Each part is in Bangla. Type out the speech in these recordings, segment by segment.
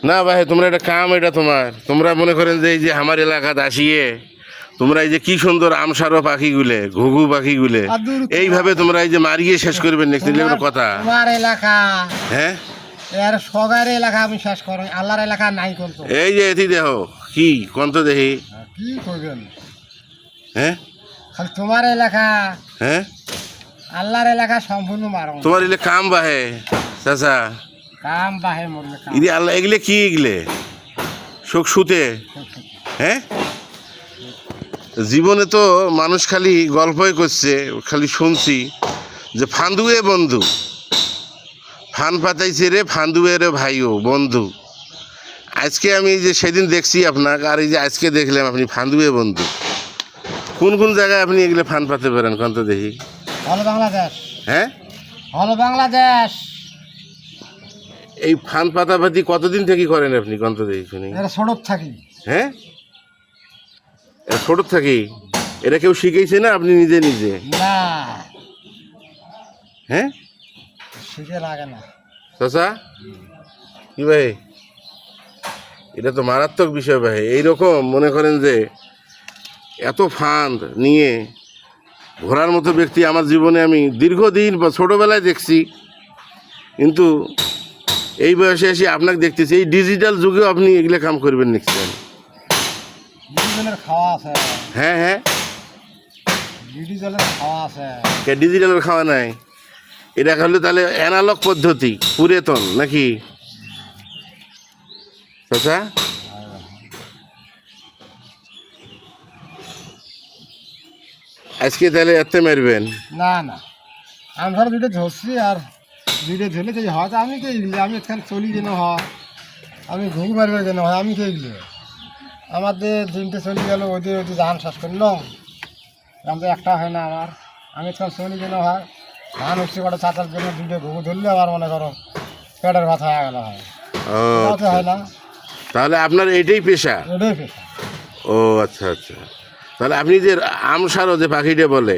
না ভাই, তোমরা এটা কাম, এটা তোমরা মনে করেন যে এই যে আমার এলাকাত আসিয়ে তোমরা এই যে কি সুন্দর আমসারো পাখিগুলে, ঘুঘু পাখিগুলে এইভাবে তোমরা এই যে মারিয়ে শেষ করবেন নাকি? এগুলো কথা। তোমার এলাকা, হ্যাঁ, এর সগার এলাকা আমি শেষ করি, আল্লাহর এলাকা নাই কোন। এই যে এটি দেখো কি কন্ত দেখি। কি করবেন? হ্যাঁ, খালি তোমার এলাকা, হ্যাঁ, আল্লাহর এলাকা সম্পূর্ণ মারো। তোমার এলে কাম বাহে চাচা, কাম বাহে মরলে কাম। ইদি আল্লাহ এগুলো কি এগুলে শোক শুতে? হ্যাঁ, জীবনে তো মানুষ খালি গল্পই করছে, খালি শুনছি যে ফান্দুয়ে বন্ধু, ফান পাতাইছে রে ফান্দুয়ে রে ভাইও বন্ধু। আজকে আমি যে সেদিন দেখছি আপনাকে, আর এই যে আজকে দেখলাম আপনি ফান্দুয়ে বন্ধু। কোন কোন জায়গায় আপনি এগুলো ফান পাতে পারেন কন্ত দেখি? হলো বাংলাদেশ। হ্যাঁ, হলো বাংলাদেশ। এই ফান পাতাপাতি কতদিন থেকে করেন আপনি কন্ত দেখি শুনি? এরা সড়ক থাকি। হ্যাঁ, ছোট থাকি। এটা কেউ শিখেছে না আপনি নিজে নিজে? না, হ্যাঁ, শিখে লাগে না চাচা কি ভাই, এটা তো মারাত্মক বিষয় ভাই। এইরকম মনে করেন যে এত ফান্ড নিয়ে ঘোরার মতো ব্যক্তি আমার জীবনে আমি দীর্ঘদিন বা ছোটোবেলায় দেখছি, কিন্তু এই বয়সে এসে আপনাকে দেখতেছি এই ডিজিটাল যুগেও আপনি এগুলো কাম করবেন নিশ্চয়। ডিজিটালের খাওয়া আছে। হ্যাঁ, হ্যাঁ, ডিজিটালের খাওয়া আছে। ডিজিটালের খাওয়া নাই, এটা হলে তাহলে অ্যানালগ পদ্ধতি পুরাতন নাকি চাচা? আজকে তাহলে এতে মারবেন? না না, আমি ধরো দুটো ধরছি, আর দুটো ধরলে তো হয়তো আমি কে এগুলি, আমি এখানে চলি যেন হয়, আমি ঘুঘু মারবে যেন হয়, আমি কে এগুলি। আমাদের দিনটা চলে গেল, ওদের ওদের ধান শেষ করলাম, আমাদের একটা হয় না আমার। আমি এখানে চলি যেন হয়, ধান হচ্ছে কটা চাচার জন্য দুটো ঘুঘু ধরলে আমার মনে করো পেটের ব্যথা হয়ে গেল হয়। ও তো হয় না, তাহলে আপনার এটাই পেশা? ওটাই পেশা। ও আচ্ছা আচ্ছা, তাহলে আপনি যে আমসারো যে পাখিটা বলে,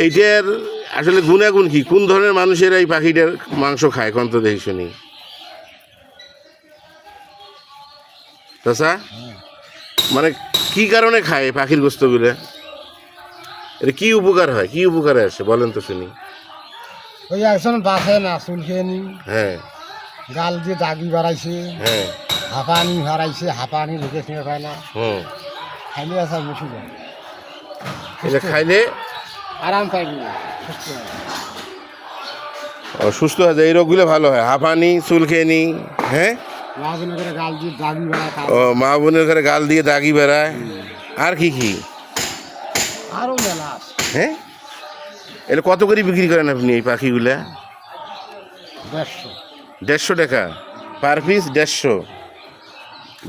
এইটার আসলে গুণাগুণ কি? কোন ধরনের মানুষেরা এই পাখিটার মাংস খায় কন্ত দেখি শুনি চাচা? মানে কি কারণে খায় এই পাখির গোস্তগুলো? এটা কি উপকার হয়, কি উপকারে আসে বলেন তো শুনি। ওই একজন বাসে না চুল খেয়ে নি, হ্যাঁ, গাল দিয়ে দাগি বাড়াইছে, হ্যাঁ, হাঁপানি হারাইছে, হাঁপানি লোকে শুনে পায় না, হুম, খাইলে আসা মুঠি যায়, এটা খাইলে আরাম পাইবি, সুস্থ হয়। সুস্থ হয়ে যায়, এই রোগগুলো ভালো হয়, হাঁপানি চুলকেনি। হ্যাঁ, মা বোনের করে গাল দিয়ে দাগি বাড়ায়, ও মা বোনের ঘরে গাল দিয়ে দাগি বেড়ায়। আর কি কি? আরও মেলা আছে। হ্যাঁ, এটা কত করে বিক্রি করেন আপনি এই পাখিগুলা? 150। 150 টাকা পার পিস? 150?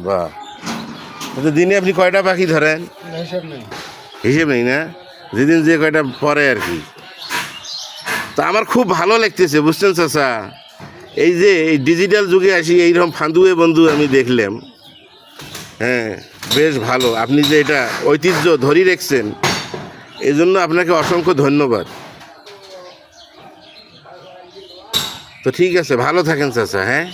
বাহ, তো দিনে আপনি কয়টা পাখি ধরেন? হিসেব নেই। হিসেব নেই না, যেদিন যে কয়টা পরে আর কি। তা আমার খুব ভালো লাগতেছে বুঝছেন চাচা, এই যে এই ডিজিটাল যুগে আসি এইরকম ফান্দুয়ে বন্ধু আমি দেখলাম। হ্যাঁ, বেশ ভালো, আপনি যে এটা ঐতিহ্য ধরে রেখেছেন এই জন্য আপনাকে অসংখ্য ধন্যবাদ। তো ঠিক আছে, ভালো থাকেন চাচা। হ্যাঁ।